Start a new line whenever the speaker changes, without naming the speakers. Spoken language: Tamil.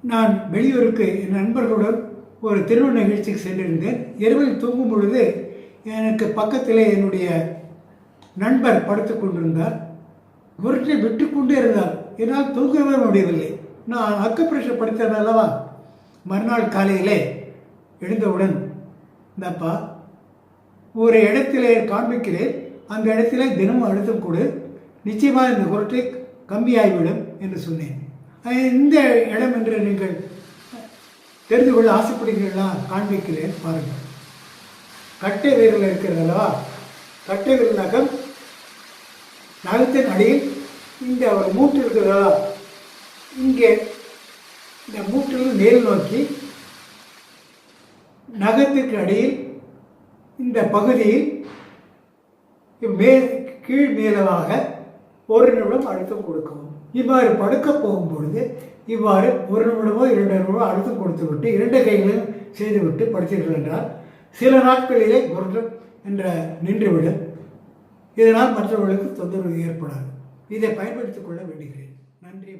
நான் வெளியூருக்கு என் நண்பர்களுடன் ஒரு திருமண நிகழ்ச்சிக்கு சென்றிருந்தேன். இரவில் தூங்கும் பொழுது எனக்கு பக்கத்திலே என்னுடைய நண்பர் படுத்து கொண்டிருந்தார். குரட்டை விட்டு கொண்டே இருந்தார். என்னால் தூங்கவே முடியவில்லை. நான் அக்குப்ரெஷர் படித்தேன் அல்லவா. மறுநாள் காலையிலே எழுந்தவுடன், இந்தப்பா ஒரு இடத்திலே காண்பிக்கிறேன், அந்த இடத்திலே தினமும் அழுத்தம் கொடு, நிச்சயமாக இந்த குரட்டை கம்மியாகிவிடும் என்று சொன்னேன். இந்த இடம் என்று நீங்கள் தெரிந்து கொள்ள ஆசைப்படுகிறீர்களா? காண்பிக்கிறேன் பாருங்கள். கட்டை விரல் இருக்கிறது அல்லவா, கட்டை விரல் நகம் நகத்தின் அடியில் இந்த ஒரு மூட்டு இருக்கிறதா, இங்கே இந்த மூட்டில் மேல் நோக்கி நகத்திற்கு அடியில் இந்த பகுதியில் கீழ் மேலவாக ஒரு நிமிடம் அழுத்தம் கொடுக்கவும். இவ்வாறு படுக்க போகும்பொழுது இவ்வாறு ஒரு நிமிடமோ 2 நிமிடமோ அழுத்தம் கொடுத்து விட்டு 2 கைகளையும் செய்துவிட்டு படுத்தீர்கள் என்றால் சில நாட்களிலே குரட்டம் என்ற நின்றுவிடும். இதனால் மற்றவர்களுக்கு தொந்தரவு ஏற்படாது. இதை பயன்படுத்திக் கொள்ள வேண்டுகிறேன். நன்றி.